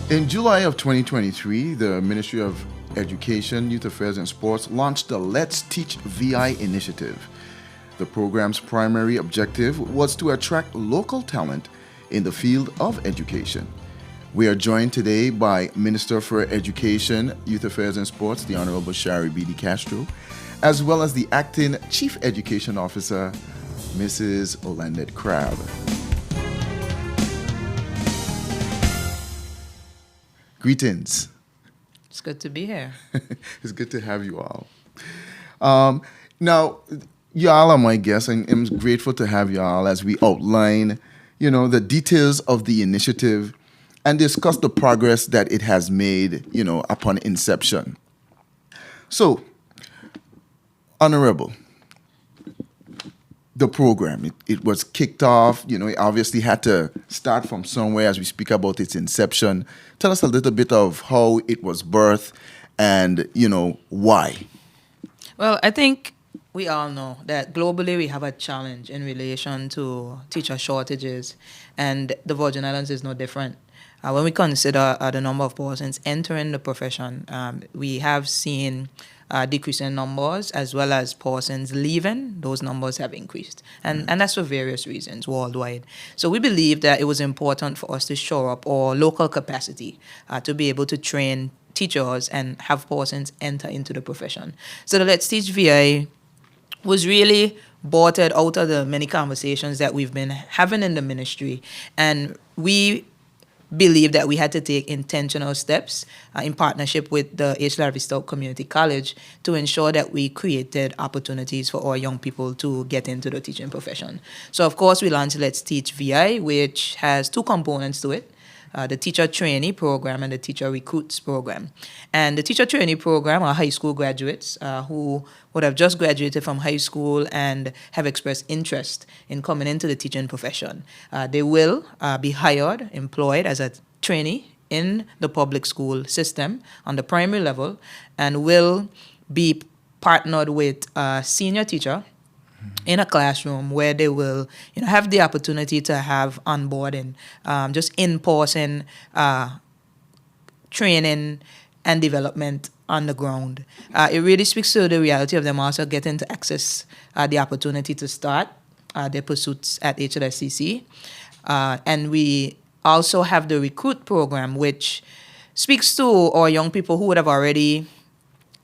In July of 2023, the Ministry of Education, Youth Affairs and Sports launched the Let's Teach VI initiative. The program's primary objective was to attract local talent in the field of education. We are joined today by Minister for Education, Youth Affairs and Sports, the Honorable Shari B.D. Castro, as well as the Acting Chief Education Officer, Mrs. Olandette Crabb. Greetings. It's good to be here. It's good to have you all. Now, y'all are my guests, and I'm grateful to have y'all as we outline, the details of the initiative and discuss the progress that it has made, upon inception. So, Honorable, the program, it was kicked off, it obviously had to start from somewhere as we speak about its inception. Tell us a little bit of how it was birthed and, why. Well, I think we all know that globally we have a challenge in relation to teacher shortages, and the Virgin Islands is no different. When we consider the number of persons entering the profession, we have seen decrease in numbers as well as persons leaving. Those numbers have increased, and that's for various reasons worldwide. So we believe that it was important for us to shore up our local capacity to be able to train teachers and have persons enter into the profession. So the Let's Teach VI was really born out of the many conversations that we've been having in the ministry, and we believed that we had to take intentional steps in partnership with the H. Larry Stout Community College to ensure that we created opportunities for our young people to get into the teaching profession. So, of course, we launched Let's Teach VI, which has two components to it. The teacher trainee program and the teacher recruits program. And the teacher trainee program are high school graduates who would have just graduated from high school and have expressed interest in coming into the teaching profession. They will be hired, employed as a trainee in the public school system on the primary level, and will be partnered with a senior teacher in a classroom where they will have the opportunity to have onboarding, just in-person training and development on the ground. It really speaks to the reality of them also getting to access the opportunity to start their pursuits at HLSCC. And we also have the recruit program, which speaks to our young people who would have already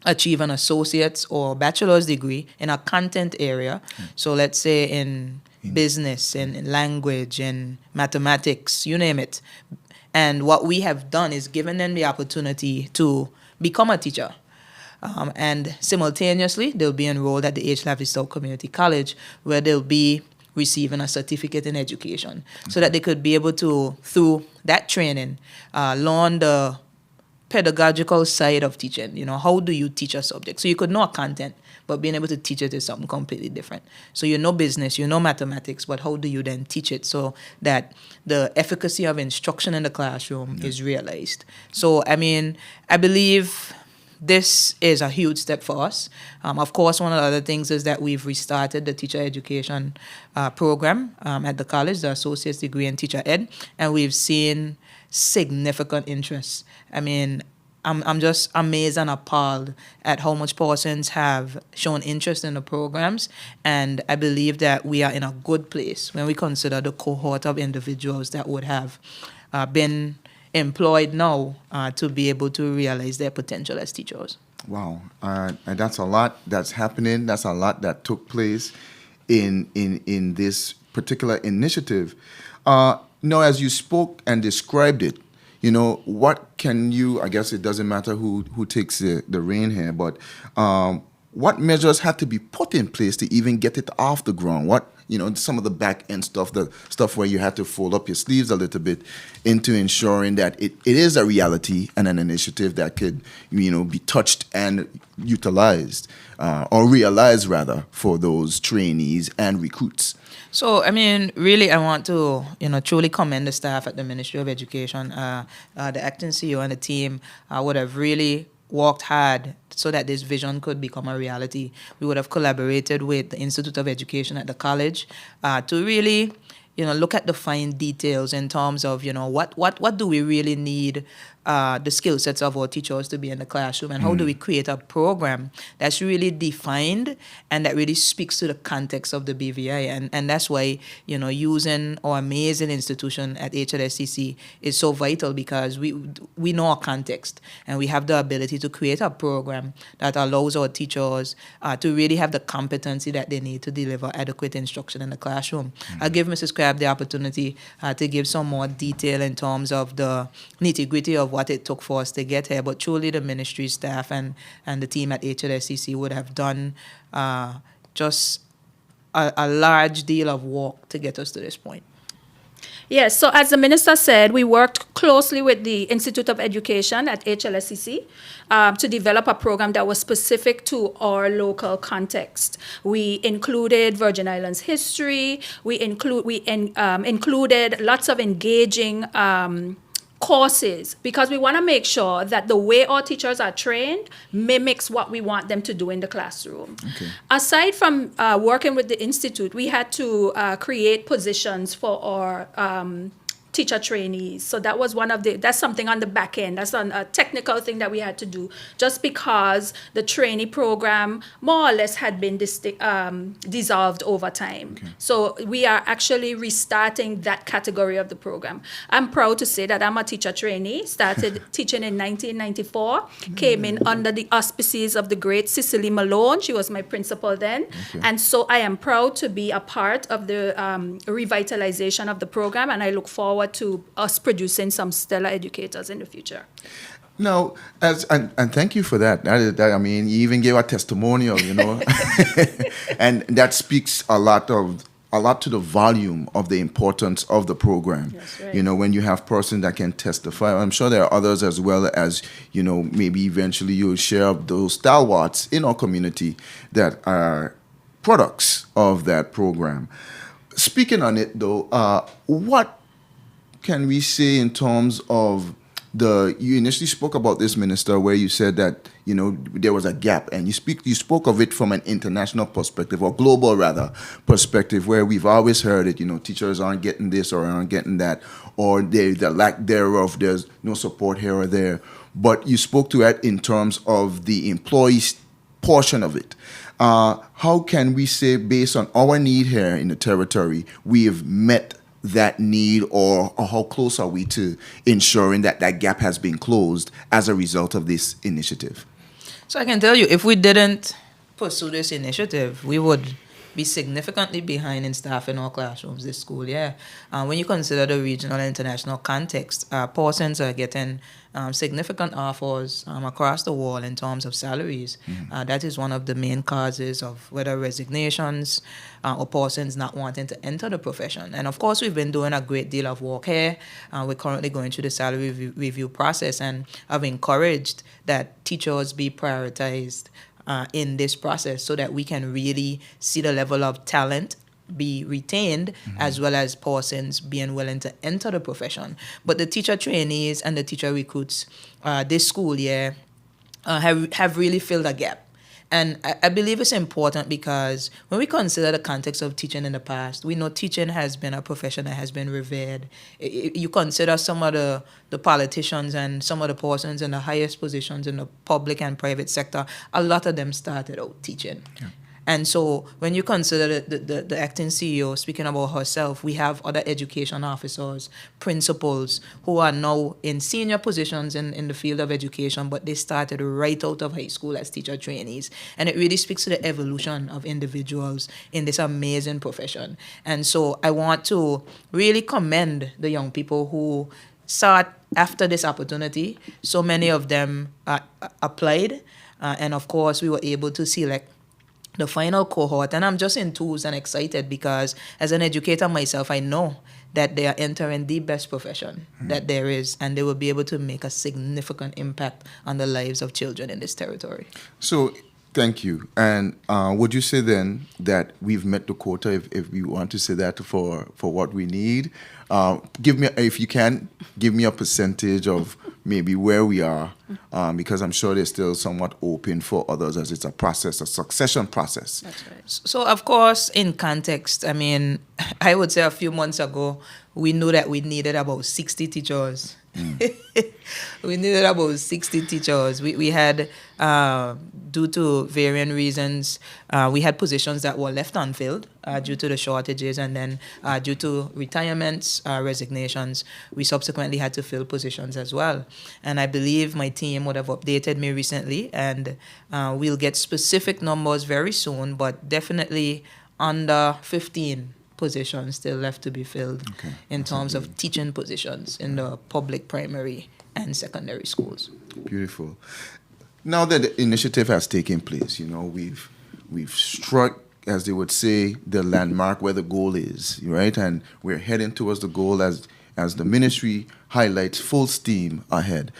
achieve an associate's or bachelor's degree in a content area. So let's say in business, in language, in mathematics, you name it. And what we have done is given them the opportunity to become a teacher. And simultaneously, they'll be enrolled at the H. Larry Stout Community College, where they'll be receiving a certificate in education, so that they could be able to, through that training, learn the pedagogical side of teaching. How do you teach a subject? So you could know a content, but being able to teach it is something completely different. So you know business, you know mathematics, but how do you then teach it so that the efficacy of instruction in the classroom is realized? So, I believe this is a huge step for us. Of course, one of the other things is that we've restarted the teacher education program at the college, the associate's degree in teacher ed, and we've seen significant interest. I'm just amazed and appalled at how much persons have shown interest in the programs, and I believe that we are in a good place when we consider the cohort of individuals that would have been employed now to be able to realize their potential as teachers. Wow. And that's a lot that's happening. That's a lot that took place in this particular initiative. Now, as you spoke and described it, what can you, I guess it doesn't matter who takes the reign here, but what measures had to be put in place to even get it off the ground? What, some of the back end stuff, the stuff where you had to fold up your sleeves a little bit into ensuring that it is a reality and an initiative that could, be touched and utilized or realized rather for those trainees and recruits. So, really, I want to, truly commend the staff at the Ministry of Education. The acting CEO and the team would have really worked hard so that this vision could become a reality. We would have collaborated with the Institute of Education at the college to really look at the fine details in terms of, what do we really need the skill sets of our teachers to be in the classroom, and how do we create a program that's really defined and that really speaks to the context of the BVI. And that's why, using our amazing institution at HLSCC is so vital, because we know our context and we have the ability to create a program that allows our teachers to really have the competency that they need to deliver adequate instruction in the classroom. I'll give Mrs. Crabb the opportunity to give some more detail in terms of the nitty-gritty of what it took for us to get here, but truly the ministry staff and the team at HLSCC would have done just a large deal of work to get us to this point. Yes, so as the minister said, we worked closely with the Institute of Education at HLSCC to develop a program that was specific to our local context. We included Virgin Islands history. We included lots of engaging courses, because we want to make sure that the way our teachers are trained mimics what we want them to do in the classroom. Okay. Aside from working with the Institute, we had to create positions for our teacher trainees. So that was that's something on the back end. That's a technical thing that we had to do, just because the trainee program more or less had been dissolved over time. Okay. So we are actually restarting that category of the program. I'm proud to say that I'm a teacher trainee, started teaching in 1994, came in under the auspices of the great Cicely Malone. She was my principal then. Okay. And so I am proud to be a part of the revitalization of the program, and I look forward to us producing some stellar educators in the future. No, and thank you for that. I mean, you even gave a testimonial, and that speaks a lot to the volume of the importance of the program. That's right. When you have persons that can testify. I'm sure there are others as well, as maybe eventually you'll share those stalwarts in our community that are products of that program. Speaking on it though, what can we say in terms of you initially spoke about this, Minister, where you said that, there was a gap, and you spoke of it from an international perspective, or global rather perspective, where we've always heard it, teachers aren't getting this or aren't getting that, or the lack thereof, there's no support here or there. But you spoke to it in terms of the employees portion of it. How can we say, based on our need here in the territory, we have met that need, or how close are we to ensuring that gap has been closed as a result of this initiative? So I can tell you, if we didn't pursue this initiative, we would be significantly behind in staff in our classrooms this school year. When you consider the regional and international context, persons are getting significant offers across the world in terms of salaries. Mm-hmm. That is one of the main causes of whether resignations or persons not wanting to enter the profession. And of course, we've been doing a great deal of work here. We're currently going through the salary review process, and I've encouraged that teachers be prioritized in this process, so that we can really see the level of talent be retained, as well as persons being willing to enter the profession. But the teacher trainees and the teacher recruits this school year have really filled a gap. And I believe it's important, because when we consider the context of teaching in the past, we know teaching has been a profession that has been revered. You consider some of the politicians and some of the persons in the highest positions in the public and private sector, a lot of them started out teaching. Yeah. And so when you consider the acting CEO speaking about herself, we have other education officers, principals, who are now in senior positions in the field of education, but they started right out of high school as teacher trainees. And it really speaks to the evolution of individuals in this amazing profession. And so I want to really commend the young people who sought after this opportunity. So many of them applied, and of course we were able to select the final cohort, and I'm just enthused and excited, because as an educator myself, I know that they are entering the best profession that there is, and they will be able to make a significant impact on the lives of children in this territory. So, thank you. And would you say then that we've met the quota, if we want to say that, for what we need? If you can, give me a percentage of maybe where we are, because I'm sure they're still somewhat open for others as it's a process, a succession process. That's right. So, of course, in context, I mean, I would say a few months ago, we knew that we needed about 60 teachers. We needed about 60 teachers. We had, due to varying reasons, we had positions that were left unfilled due to the shortages, and then due to retirements, resignations, we subsequently had to fill positions as well. And I believe my team would have updated me recently, and we'll get specific numbers very soon, but definitely under 15 positions still left to be filled in terms of teaching positions in the public primary and secondary schools. Beautiful. Now that the initiative has taken place, you know, we've struck, as they would say, the landmark where the goal is, right? And we're heading towards the goal as the ministry highlights full steam ahead.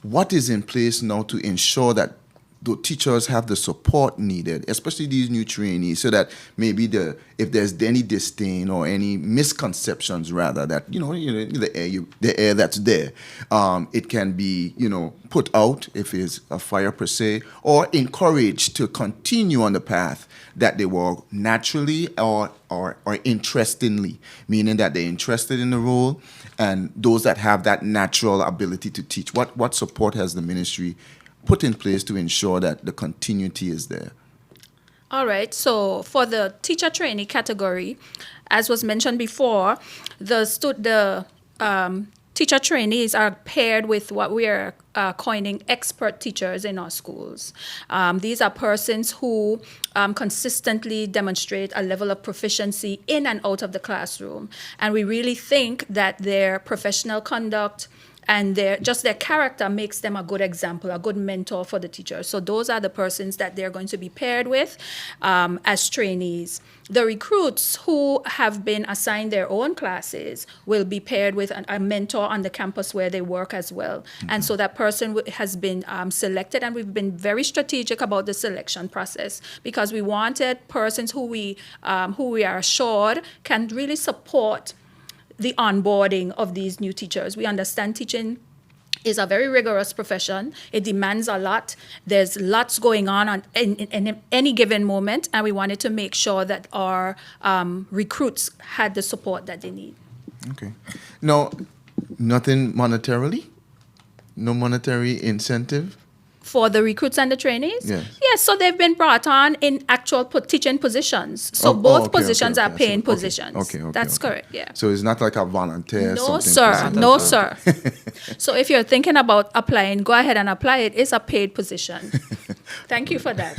What is in place now to ensure that the teachers have the support needed, especially these new trainees, so that maybe if there's any disdain or any misconceptions, rather, that the air that's there, it can be put out if it's a fire per se, or encouraged to continue on the path that they were naturally or interestingly, meaning that they're interested in the role, and those that have that natural ability to teach. What support has the ministry put in place to ensure that the continuity is there? All right. So for the teacher trainee category, as was mentioned before, the teacher trainees are paired with what we are coining expert teachers in our schools. These are persons who consistently demonstrate a level of proficiency in and out of the classroom. And we really think that their professional conduct and their character makes them a good example, a good mentor for the teachers. So those are the persons that they're going to be paired with as trainees. The recruits who have been assigned their own classes will be paired with a mentor on the campus where they work as well. Mm-hmm. And so that person has been selected, and we've been very strategic about the selection process, because we wanted persons who we are assured can really support the onboarding of these new teachers. We understand teaching is a very rigorous profession. It demands a lot. There's lots going on in any given moment, and we wanted to make sure that our recruits had the support that they need. Okay. No, nothing monetarily? No monetary incentive? For the recruits and the trainees? Yes. Yes, so they've been brought on in actual teaching positions. So both positions are paying positions. Okay. That's correct, yeah. So it's not like a volunteer? No, sir. No, sir. So if you're thinking about applying, go ahead and apply. It is a paid position. Thank you for that.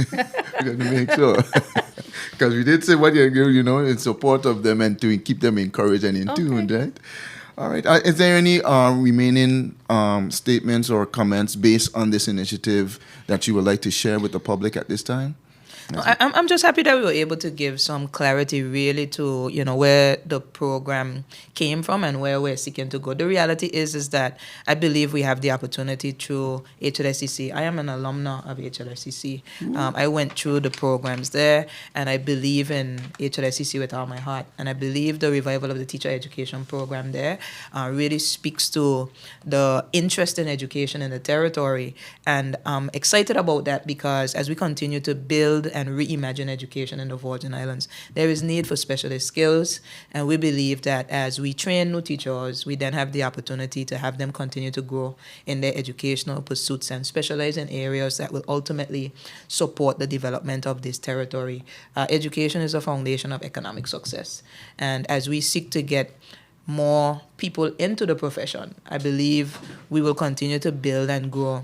We're going to make sure. Because we did say what you're doing, in support of them and to keep them encouraged and in tune, right? All right. Is there any remaining statements or comments based on this initiative that you would like to share with the public at this time? No, I'm just happy that we were able to give some clarity really to, where the program came from and where we're seeking to go. The reality is that I believe we have the opportunity through HLSCC. I am an alumna of HLSCC. I went through the programs there, and I believe in HLSCC with all my heart. And I believe the revival of the teacher education program there really speaks to the interest in education in the territory. And I'm excited about that, because as we continue to build and reimagine education in the Virgin Islands, there is need for specialist skills, and we believe that as we train new teachers, we then have the opportunity to have them continue to grow in their educational pursuits and specialize in areas that will ultimately support the development of this territory. Education is a foundation of economic success, and as we seek to get more people into the profession, I believe we will continue to build and grow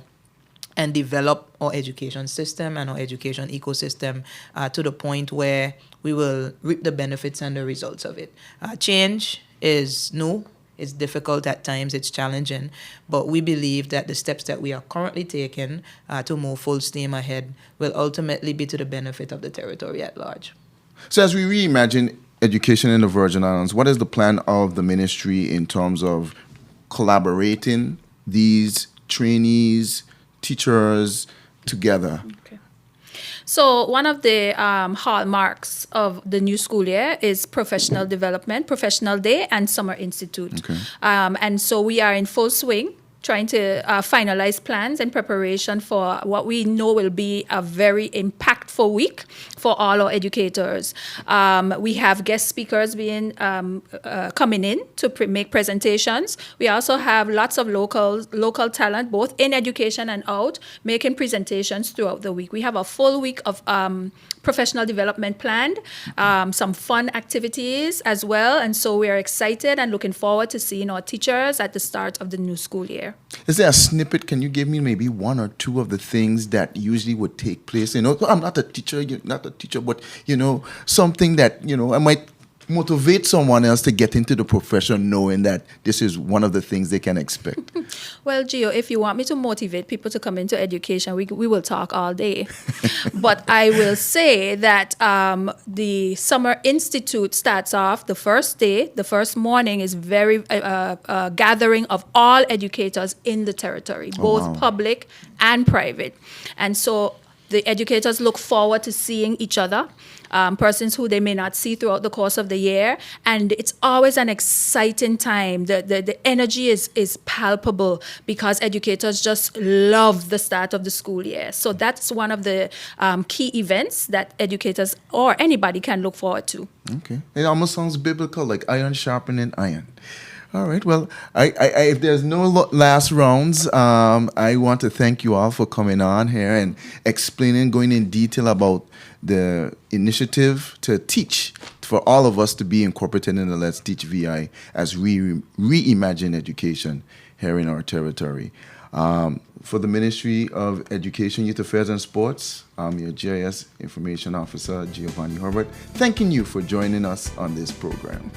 and develop our education system and our education ecosystem to the point where we will reap the benefits and the results of it. Change is new, it's difficult at times, it's challenging, but we believe that the steps that we are currently taking to move full steam ahead will ultimately be to the benefit of the territory at large. So as we reimagine education in the Virgin Islands, what is the plan of the ministry in terms of collaborating these trainees, teachers together? Okay. So one of the hallmarks of the new school year is professional development, professional day, and summer institute. Okay. And so we are in full swing trying to finalize plans in preparation for what we know will be a very impactful week for all our educators. We have guest speakers being coming in to make presentations. We also have lots of local talent, both in education and out, making presentations throughout the week. We have a full week of professional development planned, some fun activities as well. And so we are excited and looking forward to seeing our teachers at the start of the new school year. Is there a snippet? Can you give me maybe one or two of the things that usually would take place? I'm not a teacher, you're not a teacher, but, something that, I might motivate someone else to get into the profession knowing that this is one of the things they can expect. Well, Gio, if you want me to motivate people to come into education, we will talk all day. But I will say that the Summer Institute starts off the first day. The first morning is very gathering of all educators in the territory, both public and private. And so the educators look forward to seeing each other, persons who they may not see throughout the course of the year. And it's always an exciting time. The energy is palpable because educators just love the start of the school year. So that's one of the key events that educators or anybody can look forward to. Okay. It almost sounds biblical, like iron sharpening iron. All right. Well, if there's no last rounds, I want to thank you all for coming on here and explaining, going in detail about the initiative to teach, for all of us to be incorporated in the Let's Teach VI as we reimagine education here in our territory. For the Ministry of Education, Youth Affairs and Sports, I'm your GIS Information Officer, Giovanni Herbert, thanking you for joining us on this program.